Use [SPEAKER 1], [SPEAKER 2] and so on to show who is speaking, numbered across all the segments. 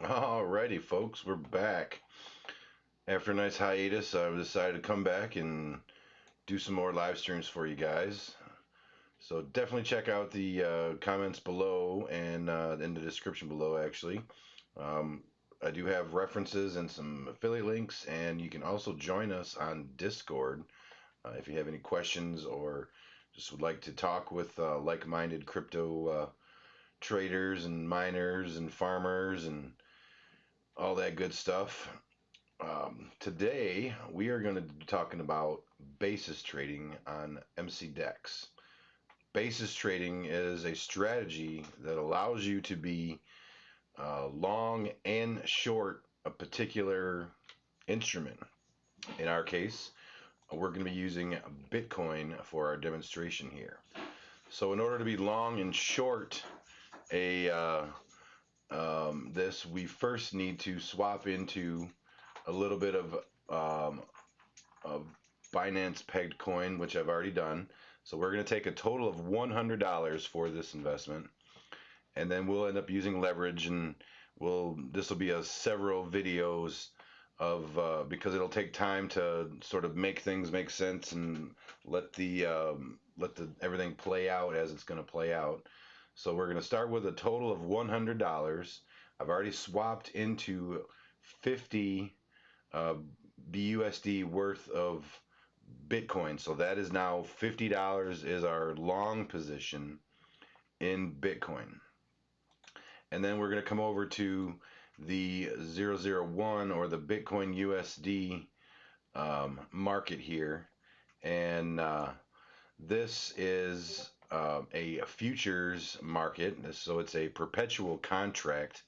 [SPEAKER 1] Alrighty, folks, we're back. After a nice hiatus, I decided to come back and do some more live streams for you guys. So definitely check out the comments below and in the description below, actually. Um, I do have references and some affiliate links, and you can also join us on Discord if you have any questions or just would like to talk with like-minded crypto traders and miners and farmers and all that good stuff. Today, we are going to be talking about basis trading on MCDEX. Basis trading is a strategy that allows you to be long and short a particular instrument. In our case, we're going to be using Bitcoin for our demonstration here. So, in order to be long and short a this, we first need to swap into a little bit of Binance pegged coin, which I've already done. So we're going to take a total of $100 for this investment, and then we'll end up using leverage, and this will be a several videos of because it'll take time to sort of make things make sense and let the everything play out as it's going to play out. So we're going to start with a total of $100. I've already swapped into 50 BUSD worth of Bitcoin. So that is now $50 is our long position in Bitcoin. And then we're going to come over to the 001 or the Bitcoin USD market here. And this is a futures market. So it's a perpetual contract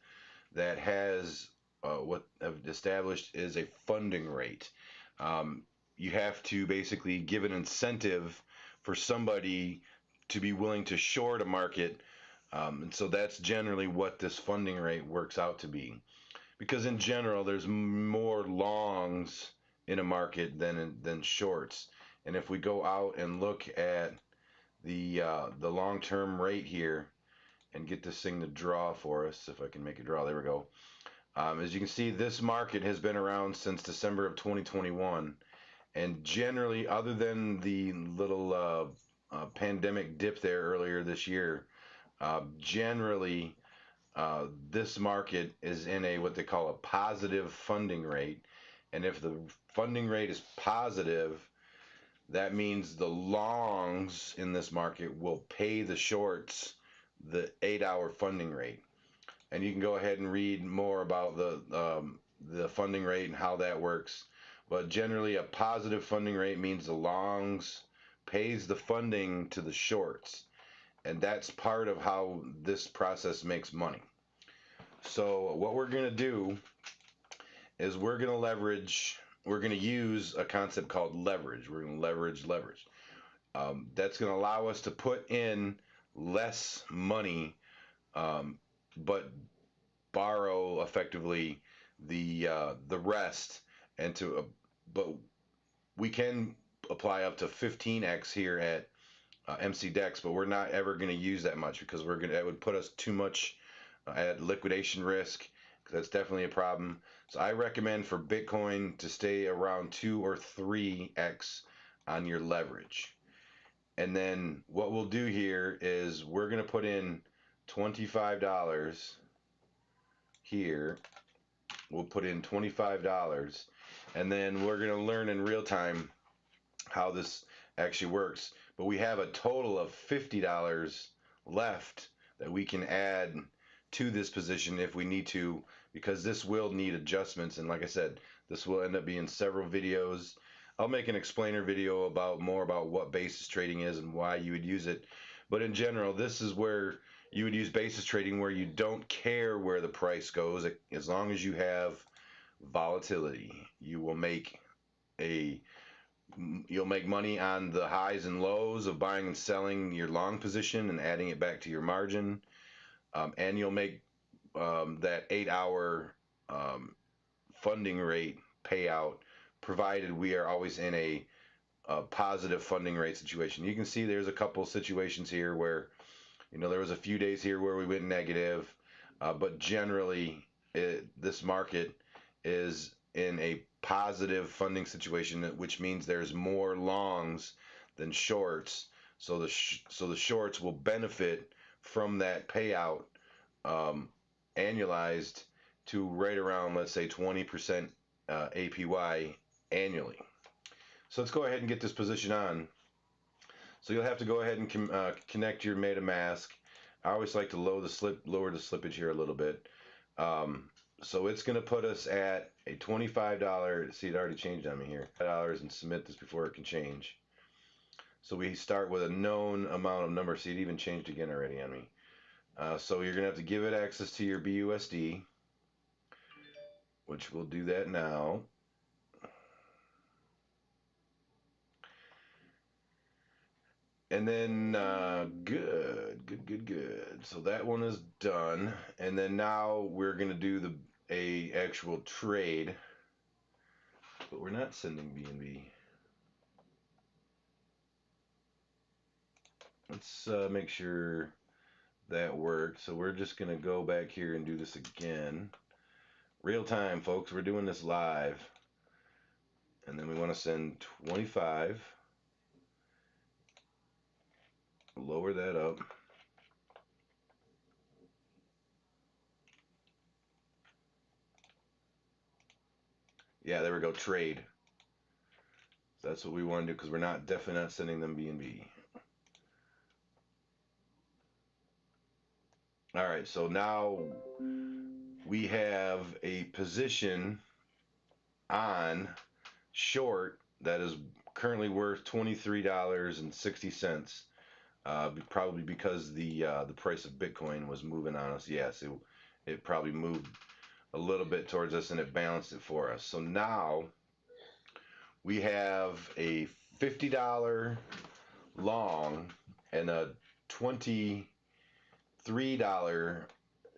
[SPEAKER 1] that has what I've established is a funding rate. You have to basically give an incentive for somebody to be willing to short a market. And so that's generally what this funding rate works out to be. Because in general, there's more longs in a market than shorts. And if we go out and look at the long-term rate here and get this thing to draw for us, if I can make it draw, there we go. As you can see, this market has been around since December of 2021. And generally, other than the little pandemic dip there earlier this year, generally this market is in a what they call a positive funding rate. And if the funding rate is positive, that means the longs in this market will pay the shorts the 8-hour funding rate. And you can go ahead and read more about the funding rate and how that works. But generally, a positive funding rate means the longs pays the funding to the shorts, and that's part of how this process makes money. So what we're going to do is we're going to leverage. We're going to use a concept called leverage. We're going to leverage. That's going to allow us to put in less money, but borrow effectively the rest, and but we can apply up to 15x here at MCDEX, but we're not ever going to use that much because that would put us too much at liquidation risk. That's definitely a problem. So I recommend for Bitcoin to stay around 2 or 3x on your leverage. And then what we'll do here is we're going to put in $25 here. We'll put in $25, and then we're going to learn in real time how this actually works. But we have a total of $50 left that we can add to this position if we need to, because this will need adjustments. And like I said, this will end up being several videos. I'll make an explainer video more about what basis trading is and why you would use it. But in general, this is where you would use basis trading, where you don't care where the price goes. As long as you have volatility, you'll make money on the highs and lows of buying and selling your long position and adding it back to your margin. And you'll make that 8-hour funding rate payout, provided we are always in a positive funding rate situation. You can see there's a couple situations here where, there was a few days here where we went negative, but generally this market is in a positive funding situation, which means there's more longs than shorts. So the shorts will benefit from that payout, um, annualized to right around, let's say, 20% APY annually. So let's go ahead and get this position on. So you'll have to go ahead and connect your MetaMask. I always like to lower the slippage here a little bit. Um, so it's going to put us at a $25. See, it already changed on me here. $5 and submit this before it can change. So we start with a known amount of numbers. See, it even changed again already on me. So you're going to have to give it access to your BUSD, which we'll do that now. And then good. So that one is done. And then now we're going to do a actual trade, but we're not sending BNB. Let's make sure that worked. So we're just going to go back here and do this again. Real time, folks. We're doing this live. And then we want to send 25. Lower that up. Yeah, there we go. Trade. So that's what we want to do because we're definitely not sending them BNB. All right, so now we have a position on short that is currently worth $23.60. Probably because the price of Bitcoin was moving on us. Yes, it probably moved a little bit towards us and it balanced it for us. So now we have a $50 long and a $23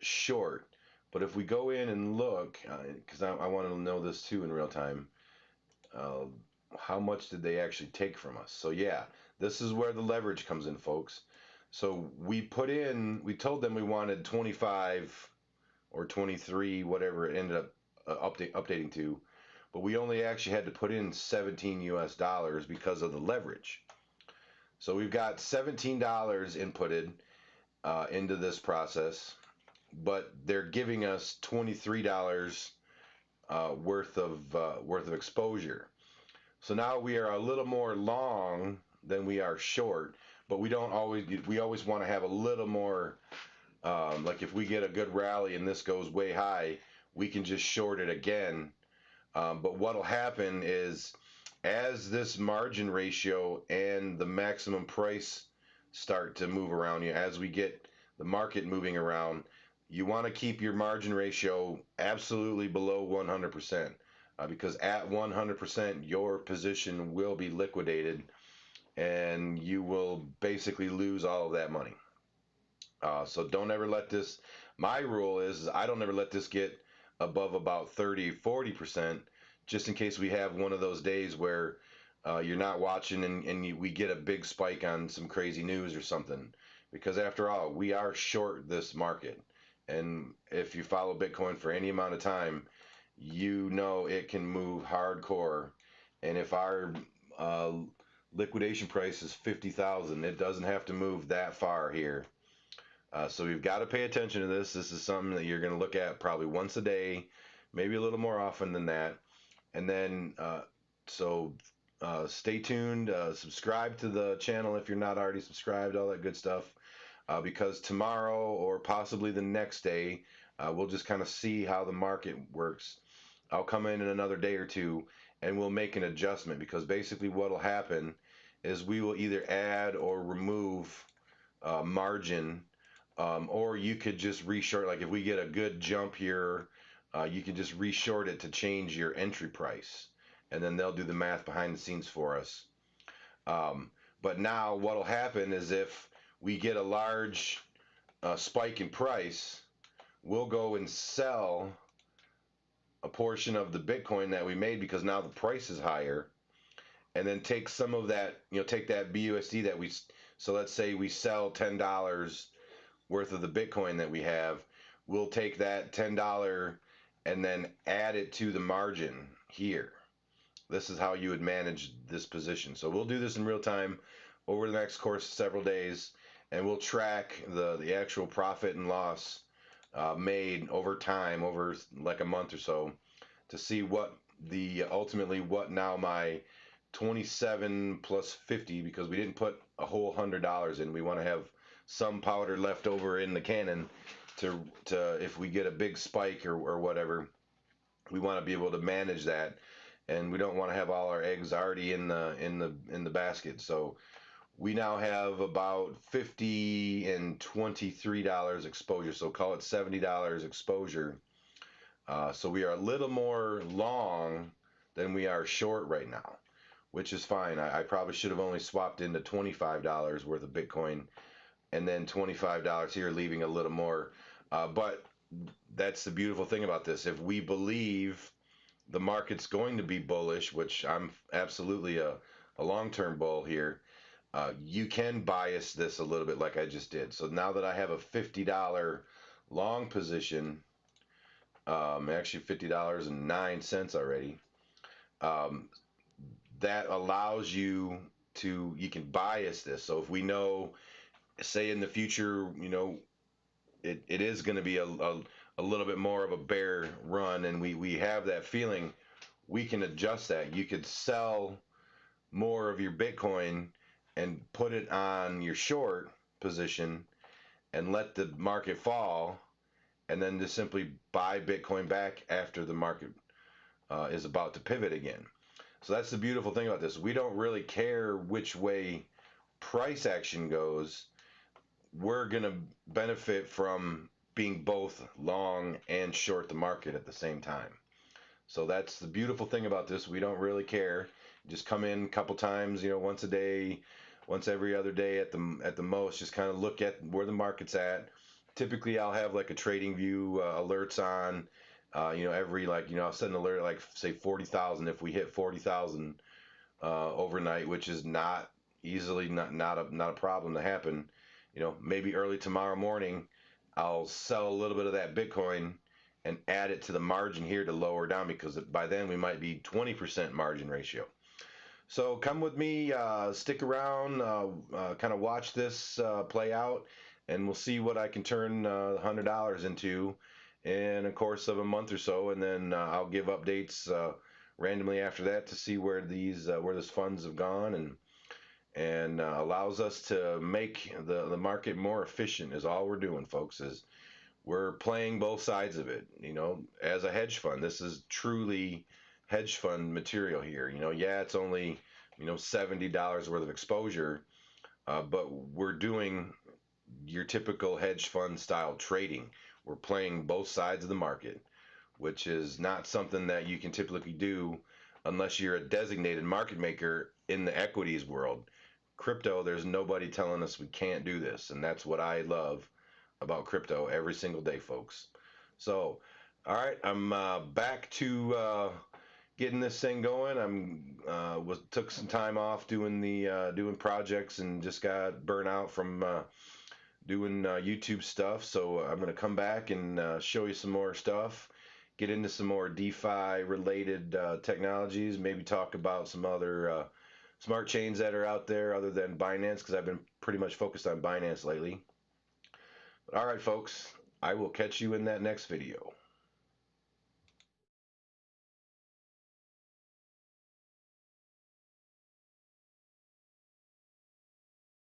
[SPEAKER 1] short. But if we go in and look, because I want to know this too in real time, uh, how much did they actually take from us? So yeah, this is where the leverage comes in, folks. So we told them we wanted 25 or 23, whatever it ended up updating to, but we only actually had to put in 17 US dollars because of the leverage. So we've got $17 inputted into this process, but they're giving us $23 worth of exposure. So now we are a little more long than we are short, but we always want to have a little more. Like if we get a good rally and this goes way high, we can just short it again. But what'll happen is as this margin ratio and the maximum price start to move around you, as we get the market moving around, you want to keep your margin ratio absolutely below 100%, because at 100%, your position will be liquidated and you will basically lose all of that money. So don't ever let this, my rule is I don't ever let this get above about 30-40%, just in case we have one of those days where you're not watching and we get a big spike on some crazy news or something. Because after all, we are short this market. And if you follow Bitcoin for any amount of time, you know it can move hardcore. And if our uh, liquidation price is 50,000, it doesn't have to move that far here. So we've got to pay attention to this. This is something that you're going to look at probably once a day, maybe a little more often than that. And then, so stay tuned. Subscribe to the channel if you're not already subscribed, all that good stuff. Because tomorrow or possibly the next day, we'll just kind of see how the market works. I'll come in another day or two and we'll make an adjustment, because basically what will happen is we will either add or remove margin, or you could just reshort. Like if we get a good jump here, you can just reshort it to change your entry price, and then they'll do the math behind the scenes for us. Um, but now what'll happen is if we get a large spike in price, we'll go and sell a portion of the Bitcoin that we made because now the price is higher, and then take some of that, take that BUSD that so let's say we sell $10 worth of the Bitcoin that we have. We'll take that $10 and then add it to the margin here. This is how you would manage this position. So we'll do this in real time over the next course of several days, and we'll track the actual profit and loss made over time, over like a month or so, to see what the ultimately what now my 27 plus 50, because we didn't put a whole $100 in. We want to have some powder left over in the cannon to if we get a big spike or whatever, we want to be able to manage that, and we don't want to have all our eggs already in the basket. So we now have about 50 and $23 exposure, so call it $70 exposure. So we are a little more long than we are short right now, which is fine. I probably should have only swapped into $25 worth of Bitcoin and then $25 here, leaving a little more. But that's the beautiful thing about this. If we believe the market's going to be bullish, which I'm absolutely a long-term bull here, you can bias this a little bit like I just did. So now that I have a $50 long position, actually $50.09 already, um, that allows you you can bias this. So if we know, say in the future, it is going to be a little bit more of a bear run, and we have that feeling, we can adjust that. You could sell more of your Bitcoin and put it on your short position and let the market fall, and then just simply buy Bitcoin back after the market is about to pivot again. So that's the beautiful thing about this. We don't really care which way price action goes. We're going to benefit from being both long and short the market at the same time. So that's the beautiful thing about this. We don't really care. Just come in a couple times, once a day, once every other day at the most. Just kind of look at where the market's at. Typically, I'll have like a trading view alerts on. Every I'll set an alert like say 40,000. If we hit 40,000 overnight, which is not easily not a problem to happen. Maybe early tomorrow morning, I'll sell a little bit of that Bitcoin and add it to the margin here to lower down, because by then we might be 20% margin ratio. So come with me, stick around, kind of watch this play out, and we'll see what I can turn $100 into in a course of a month or so, and then I'll give updates randomly after that to see where this funds have gone, and allows us to make the market more efficient. Is all we're doing, folks. Is we're playing both sides of it. As a hedge fund, this is truly hedge fund material here. Yeah, it's only $70 worth of exposure, but we're doing your typical hedge fund style trading. We're playing both sides of the market, which is not something that you can typically do unless you're a designated market maker in the equities world. Crypto, there's nobody telling us we can't do this, and that's what I love about crypto every single day, folks. So, all right, I'm back to getting this thing going. I'm took some time off doing projects, and just got burnt out from doing YouTube stuff. So I'm going to come back and show you some more stuff, get into some more DeFi related technologies, maybe talk about some other smart chains that are out there other than Binance, because I've been pretty much focused on Binance lately. But all right, folks, I will catch you in that next video.